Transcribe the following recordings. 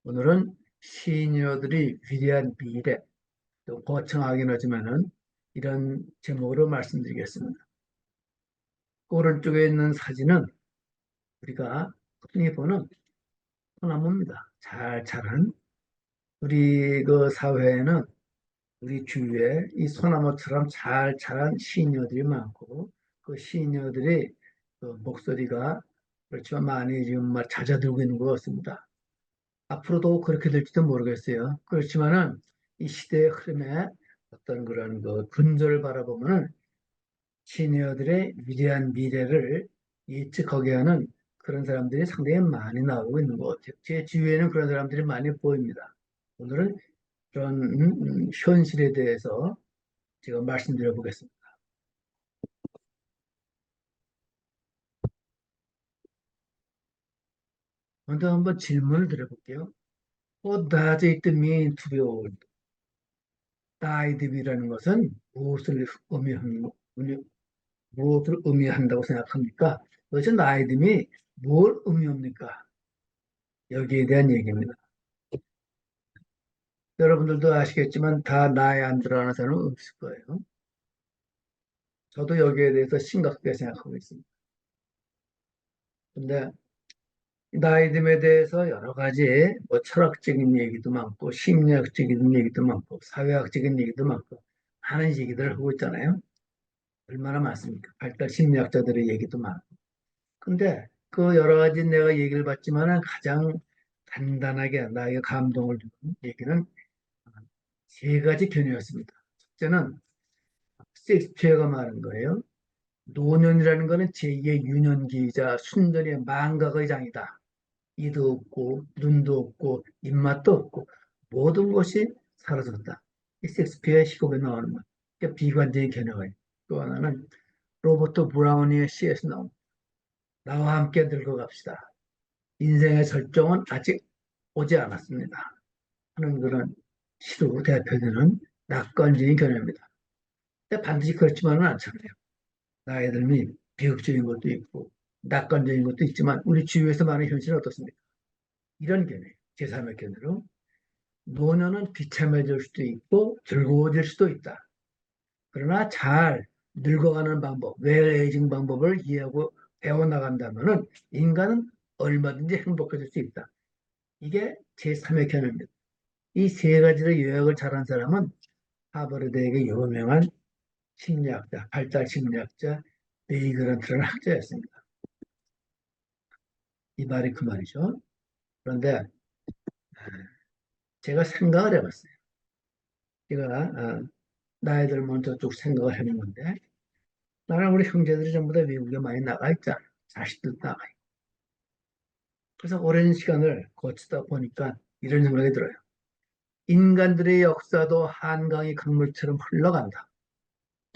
오늘은 시니어들이 위대한 미래, 또 거창하긴 하지만은 이런 제목으로 말씀드리겠습니다. 오른쪽에 있는 사진은 우리가 흔히 보는 소나무입니다. 잘 자란 우리 그 사회에는 우리 주위에 이 소나무처럼 잘 자란 시니어들이 많고 그 시니어들이 그 목소리가 그렇지만 많이 지금 잦아들고 있는 것 같습니다. 앞으로도 그렇게 될지도 모르겠어요. 그렇지만은 이 시대의 흐름에 어떤 그런 그 근저를 바라보면은 시니어들의 위대한 미래를 예측하게 하는 그런 사람들이 상당히 많이 나오고 있는 것 같아요. 제 주위에는 그런 사람들이 많이 보입니다. 오늘은 그런 현실에 대해서 제가 말씀드려 보겠습니다. 먼저 한번 질문을 드려볼게요. What does it mean to be old? 다이드비라는 것은 무엇을 의미한다고 생각합니까? 도대체 나이듦이 뭘 의미합니까? 여기에 대한 얘기입니다. 여러분들도 아시겠지만 다 나이 안 들어가는 사람은 없을 거예요. 저도 여기에 대해서 심각하게 생각하고 있습니다. 근데 나이듦에 대해서 여러 가지 철학적인 얘기도 많고 심리학적인 얘기도 많고 사회학적인 얘기도 많고 하는 얘기들을 하고 있잖아요. 얼마나 많습니까? 발달 심리학자들의 얘기도 많고. 근데 그 여러 가지 내가 얘기를 봤지만 가장 간단하게 나에게 감동을 주는 얘기는 세 가지 견해였습니다. 첫째는 셰익스피어가 말한 거예요. 노년이라는 것은 제2의 유년기이자 순전히 망각의 장이다. 이도 없고 눈도 없고 입맛도 없고 모든 것이 사라졌다. 이 셰익스피어의 시곡에 나오는 것. 그러니까 비관적인 견해가 있고 또 하나는 로버트 브라우니의 시에서 나온 나와 함께 늙어갑시다. 인생의 절정은 아직 오지 않았습니다. 하는 그런 시로 대표되는 낙관적인 견해입니다. 근데 반드시 그렇지만은 않잖아요. 나이 들면 비극적인 것도 있고 낙관적인 것도 있지만 우리 주위에서 많은 현실은 어떻습니까? 이런 견해, 제3의 견해로 노년은 비참해질 수도 있고 즐거워질 수도 있다. 그러나 잘 늙어가는 방법, 웰에이징 방법을 이해하고 배워나간다면 인간은 얼마든지 행복해질 수 있다. 이게 제3의 견해입니다. 이 세 가지를 요약을 잘한 사람은 하버드대학의 유명한 심리학자, 발달 심리학자 네이그런트라는 학자였습니다. 이 말이 그 말이죠. 그런데 제가 생각을 해봤어요. 제가 나이들 먼저 쭉 생각을 해본 건데 나는 우리 형제들이 전부 다 미국에 많이 나가 있잖아. 자식들 나가 있고. 그래서 오랜 시간을 거치다 보니까 이런 생각이 들어요. 인간들의 역사도 한강의 강물처럼 흘러간다.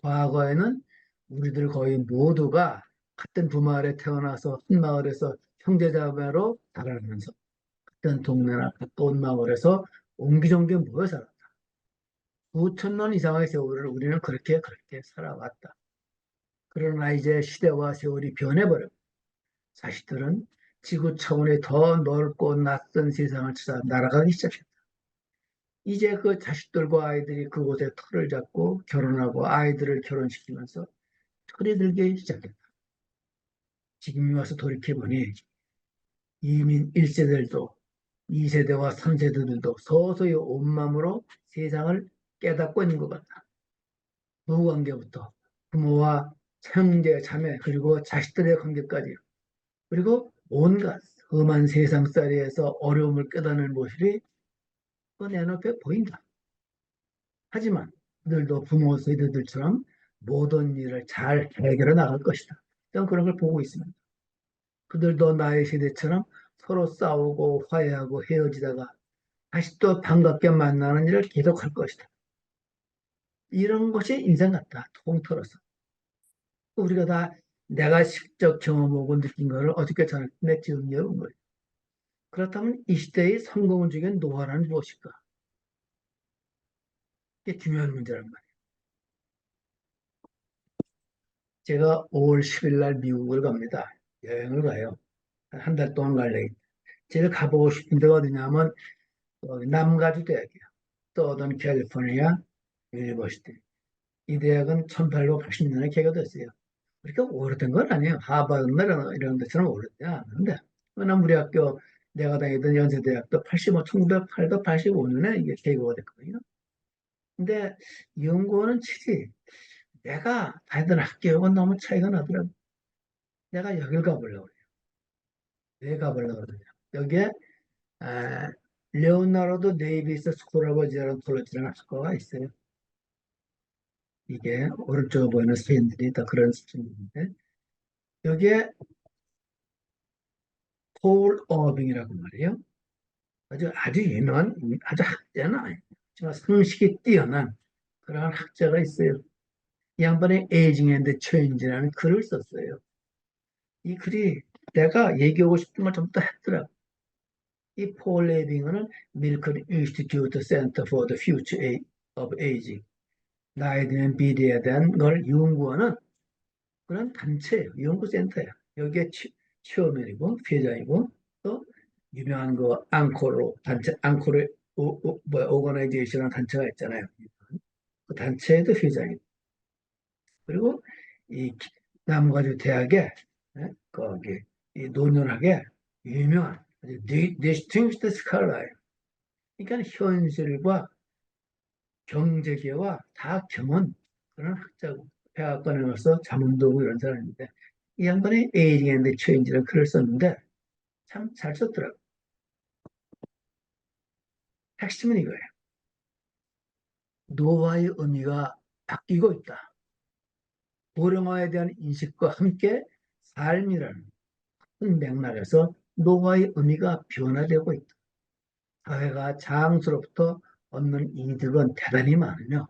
과거에는 우리들 거의 모두가 같은 부마을에 태어나서 한 마을에서 형제자매로 자라면서 같은 동네나 가까운 마을에서 옹기종기 모여 살았다. 수천 년 이상의 세월을 우리는 그렇게 살아왔다. 그러나 이제 시대와 세월이 변해버렸고 자식들은 지구 차원의 더 넓고 낯선 세상을 찾아 날아가기 시작했다. 이제 그 자식들과 아이들이 그곳에 터를 잡고 결혼하고 아이들을 결혼시키면서 철이 들기 시작했다. 지금 와서 돌이켜보니 이민 1세들도 2세대와 3세대들도 서서히 온 마음으로 세상을 깨닫고 있는 것 같다. 부부관계부터 부모와 형제, 자매 그리고 자식들의 관계까지 그리고 온갖 험한 세상살이에서 어려움을 깨닫는 모습이 내 눈앞에 보인다. 하지만 그들도 부모 세대들처럼 모든 일을 잘 해결해 나갈 것이다. 저는 그런 걸 보고 있습니다. 그들도 나의 세대처럼 서로 싸우고 화해하고 헤어지다가 다시 또 반갑게 만나는 일을 계속할 것이다. 이런 것이 인생 같다. 통틀어서. 우리가 다 내가 직접 경험하고 느낀 것을 어떻게 전해 지음해 온 거예요. 그렇다면 이 시대의 성공을 주는 노하우는 무엇일까? 이게 중요한 문제란 말이에요. 제가 5월 10일 날 미국을 갑니다. 여행을 가요. 한 달 동안 갈래. 제가 가보고 싶은 데가 어디냐면 또 남가주 대학이요. 서던 캘리포니아 유니버시티. 이 대학은 1880년에 개교됐어요. 그렇게 오래된 건 아니에요. 하버드나 이런 데처럼 오래되지 않는데. 워낙 우리 학교 내가 다니던 연세대학도 85, 1908도 85년에 이게 개교가 됐거든요. 근데 연구원은 치지. 내가 다니던 학교하고는 너무 차이가 나더라고. 내가 여길 가보려고 그래요. 왜 가보려고 그러냐. 여기에 아, 레오나르도 데이비스 스쿨 오브 제론톨로지라는 학과가 있어요. 이게 오른쪽에 보이는 스페인들이 다 그런 수준인데 여기에 폴 어빙이라고 말이에요. 아주 유명한 아주 학자는 아니에요. 정말 상식이 뛰어난 그런 학자가 있어요. 이 양반이 에이징 앤드 체인지라는 글을 썼어요. 이 글이 내가 얘기하고 싶은 걸 전부 다 했더라. 이 폴 레빙은 밀큰 인스티튜트 센터 포 더 퓨처 오브 에이징 나이에 대한 비리에 대한 걸 연구하는 그런 단체예요. 연구센터예요. 여기에 체어맨이고 회장이고 또 유명한 그 앙코르 단체 앙코르 오거나이제이션이라는 단체가 있잖아요. 그 단체에도 회장이고 그리고 이 남가주 대학에 거기 이 노년학에 유명한 디스팅스드 스칼라예요. 그러니까 현실과 경제계와 다 겸한 그런 학자고 대학원에서 자문도 하고 이런 사람인데 이 양반이 에이징 앤드 체인지라는 글을 썼는데 참 잘 썼더라고요. 핵심은 이거예요. 노화의 의미가 바뀌고 있다. 고령화에 대한 인식과 함께 삶이라는 큰 맥락에서 노화의 의미가 변화되고 있다. 사회가 장수로부터 얻는 이득은 대단히 많으며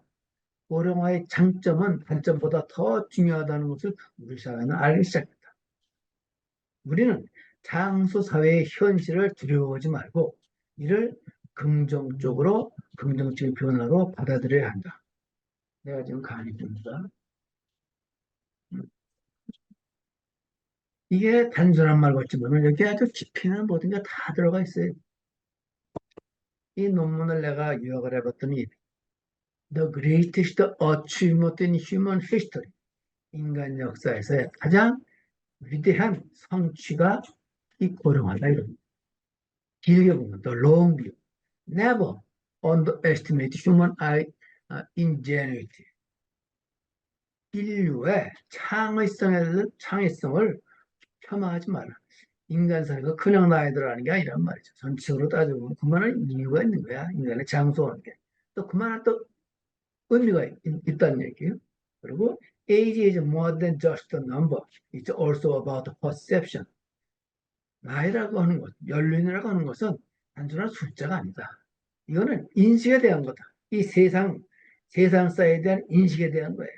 고령화의 장점은 단점보다 더 중요하다는 것을 우리 사회는 알기 시작했다. 우리는 장수 사회의 현실을 두려워하지 말고 이를 긍정적으로 긍정적인 변화로 받아들여야 한다. 내가 지금 강의 중입니다. 이게 단순한 말 같지만 여기 아주 깊이는 모든 게 다 들어가 있어요. 이 논문을 내가 요약을 해봤더니 The greatest achievement in human history 인간 역사에서의 가장 위대한 성취가 이 고령화다 이런 길게 보면 the long view never underestimate human ingenuity 인류의 창의성을 폄하하지 마라. 인간 사회가 그냥 나이들어가는 게 아니란 말이죠. 전체적으로 따져보면 그만한 이유가 있는 거야. 인간의 장수하는 게. 또 그만한 또 의미가 있다는 얘기예요. 그리고 age is more than just a number. It's also about perception. 나이라고 하는 것, 연륜이라고 하는 것은 단순한 숫자가 아니다. 이거는 인식에 대한 거다. 이 세상 사회에 대한 인식에 대한 거예요.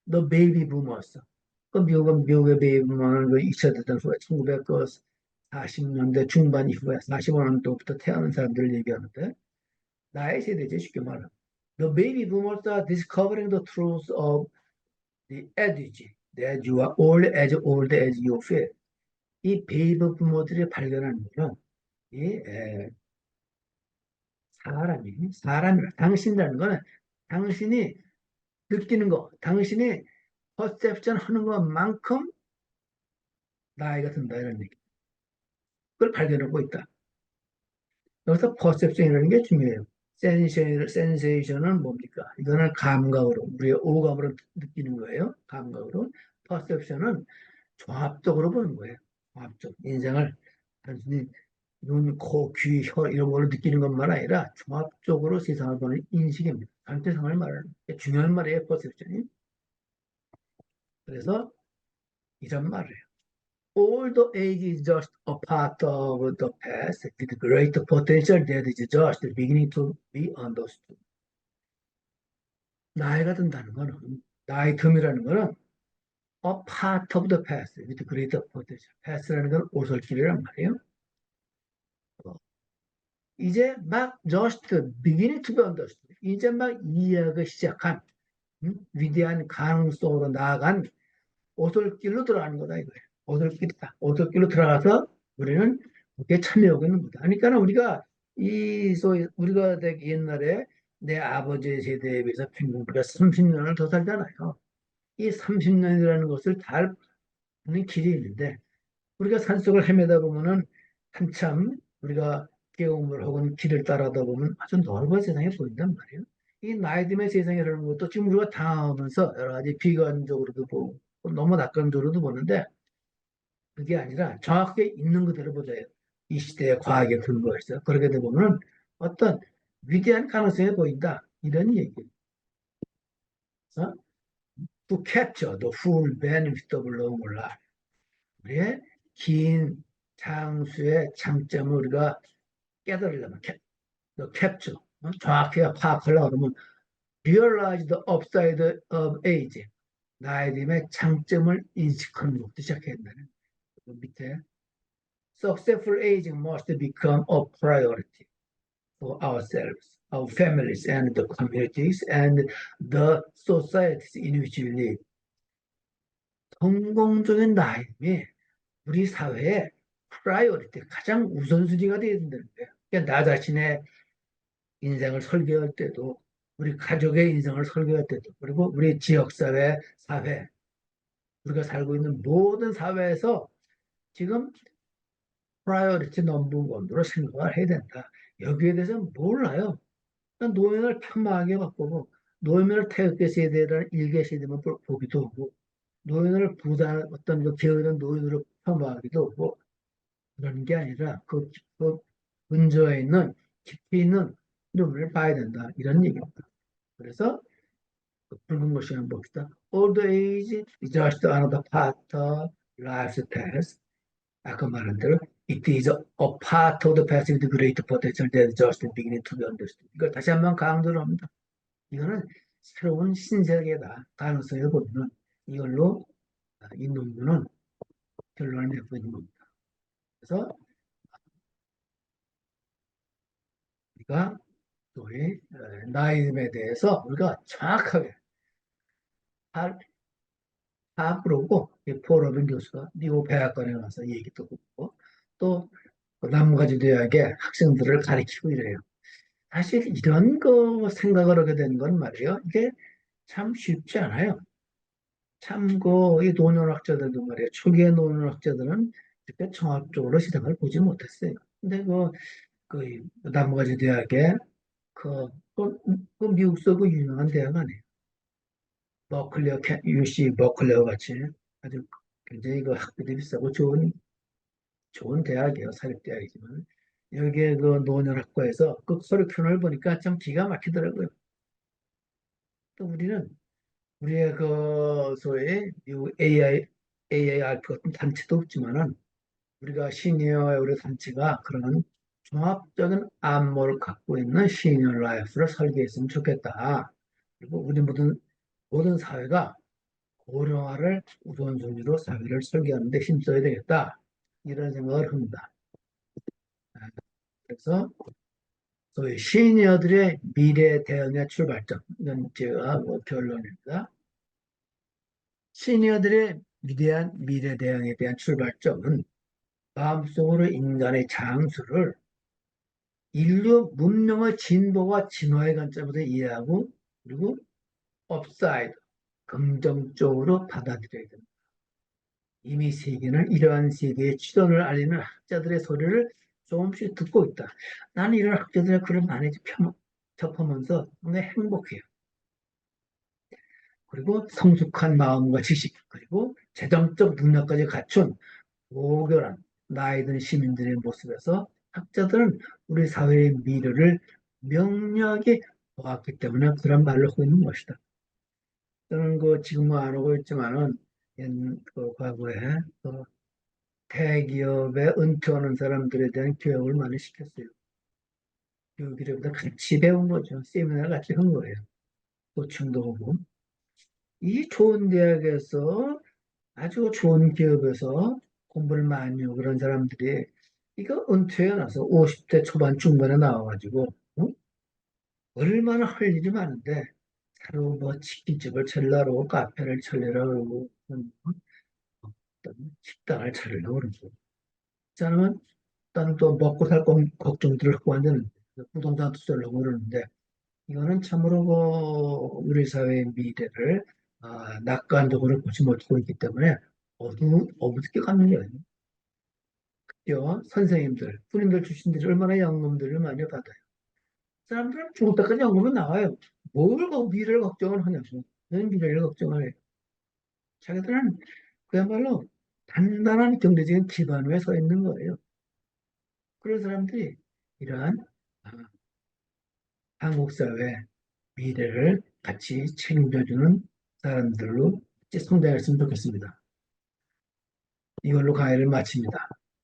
너 베이비 부머였어. 그 미국의 베이비 부머는 그 2차 대전 후에 1940년대 중반 이후에 45년도부터 태어난 사람들을 얘기하는데 나의 세대지 쉽게 말하면. The baby boomers are discovering the truth of the adage that you are old as you feel. 이 베이비 부모들이 발견하는 거는 이 사람이라 당신이라는 거는 당신이 느끼는 거, 당신이 퍼셉션 하는 것만큼 나이가 든다 이런 얘기. 그걸 발견하고 있다. 여기서 퍼셉션이라는 게 중요해요. 센세이션은 뭡니까? 이거는 감각으로, 우리의 오감으로 느끼는 거예요. 감각으로. 퍼셉션은 종합적으로 보는 거예요. 종합적. 인생을 단순히 눈, 코, 귀, 혀 이런 걸로 느끼는 것만 아니라 종합적으로 세상을 보는 인식입니다. 전체상을 말하는 중요한 말이에요. 퍼셉션이. 그래서 이런 말을 해요. All the age is just a part of the past with great potential that is just beginning to be understood. 나이가 든다는 거는, 나이 듦이라는 거는 a part of the past with great potential. past라는 건 오솔길이란 말이에요. 이제 막 just beginning to be understood. 이제 막 이해하기 시작한 위대한 가능성으로 나아간 오솔길로 들어가는 거다 이거예요. 오솔길이다. 오솔길로 들어가서 우리는 그게 참여하고 있는 거다. 그러니까 우리가 이 소위 우리가 되게 옛날에 내 아버지 세대에 비해서 평균 우리가 30년을 더 살잖아요. 이 30년이라는 것을 달 하는 길이 있는데 우리가 산속을 헤매다 보면은 한참 우리가 계곡물 혹은 길을 따라다 보면 아주 넓은 세상이 보인단 말이에요. 이 나이 듦의 세상이라는 것도 지금 우리가 당하면서 여러 가지 비관적으로도 보고 너무 낙관적으로도 보는데 그게 아니라 정확하게 있는 그대로 보자요. 이 시대의 과학의 근거에서 그렇게 되보면 어떤 위대한 가능성이 보인다. 이런 얘기예요. 어? To capture the full benefit of long life. 우리의 긴 장수의 장점을 우리가 깨달으려면 capture, 정확하게 파악하려고 그러면 realize the upside of age. 나이 듦의 장점을 인식하는 것부터 시작해야 된다는 그 밑에 successful aging must become a priority for ourselves, our families, and the communities, and the societies in which we live. 성공적인 나이이 우리 사회의 프라이어리티, 가장 우선순위가 되어야 된다는 거예요. 그러니까 나 자신의 인생을 설계할 때도, 우리 가족의 인생을 설계할 때도, 그리고 우리 지역사회, 사회, 우리가 살고 있는 모든 사회에서 지금 프라이어리티 넘버 원으로 생각을 해야 된다. 여기에 대해서는 몰라요. 노인을 편하게 바꾸고 노인을 태극기 세대라는 일개 세대만 보기도 하고 노인을 부자 어떤 그 게으른 노인으로 폄하하기도 하고 그런 게 아니라 그 근저에 있는 깊이 있는 눈을 봐야 된다 이런 얘기입니다. 그래서 그 붉은 것이 한번 봅시다. Old age is just another part of life's task. 아까 말한 대로 it is a part of the past with great potential that is just beginning to be understood. 이걸 다시 한번 강조를 합니다. 이거는 새로운 신세계다. 가능성이 보면 이걸로 이 논문은 결론을 내고 있는 겁니다. 그래서 우리가 또이 나이즘에 대해서 우리가 정확하게 파악을 하고 포러빈 교수가 미국 백악관에 가서 얘기도 듣고 또 나무가지 대학의 학생들을 가르치고 이래요. 사실 이런 거 생각을 하게 되는 건 말이에요. 이게 참 쉽지 않아요. 참고 이 노년학자들도 말이에요. 초기의 노년학자들은 이렇게 종합적으로 시장을 보지 못했어요. 근데 그 나무가지 대학의 그, 그 미국서 그 유명한 대학 아니에요. 버클리어, UC 버클리어 같이 아주 굉장히 그 학비도 비싸고 좋은 대학이에요. 사립대학이지만. 여기에 그 노년학과에서 그 서류편을 보니까 참 기가 막히더라고요. 또 우리의 그 소위 미국 AIRP 같은 단체도 없지만은 우리가 시니어의 우리 단체가 그런 종합적인 안목을 갖고 있는 시니어 라이프를 설계했으면 좋겠다. 그리고 우리 모든 사회가 고령화를 우선순위로 사회를 설계하는 데 힘써야 되겠다. 이런 생각을 합니다. 그래서 소위 시니어들의 미래 대응의 출발점, 이건 제가 결론입니다. 시니어들의 위대한 미래 대응에 대한 출발점은 마음속으로 인간의 장수를 인류 문명의 진보와 진화의 관점에서 이해하고 그리고 업사이드, 긍정적으로 받아들여야 됩니다. 이미 세계는 이러한 세계의 취존을 알리는 학자들의 소리를 조금씩 듣고 있다. 나는 이런 학자들의 글을 많이 접하면서 굉장히 행복해요. 그리고 성숙한 마음과 지식, 그리고 재정적 능력까지 갖춘 고결한 나이 든 시민들의 모습에서 학자들은 우리 사회의 미래를 명료하게 보았기 때문에 그런 말을 하고 있는 것이다. 저는 지금은 안 하고 있지만은 과거에 그 대기업에 은퇴하는 사람들에 대한 교육을 많이 시켰어요. 교육이라보다 같이 배운 거죠. 세미나 같이 한 거예요. 코칭도 하고. 이 좋은 대학에서 아주 좋은 기업에서 공부를 많이 하고 그런 사람들이 이거 은퇴해 나서 50대 초반 중반에 나와가지고 얼마나 할 일이 많은데 하루 치킨집을 차리려고 카페를 차리려고 어떤 식당을 차리려고 그러고 저는 어떤 또 먹고 살 걱정들을 하고 앉는 부동산 투자를 하고 그러는데 이거는 참으로 우리 사회의 미래를 낙관적으로 보지 못하고 있기 때문에 어둡게 가는 거예요. 선생님들, 군인들 출신들이 얼마나 연금들을 많이 받아요. 사람들은 죽을 때까지 연금은 나와요. 뭘 미래를 걱정을 하냐고. 는 미래를 걱정을 해요. 자기들은 그야말로 단단한 경제적인 기반 위에 서 있는 거예요. 그런 사람들이 이러한 아, 한국 사회 미래를 같이 책임져주는 사람들로 성장했으면 좋겠습니다. 이걸로 강의를 마칩니다.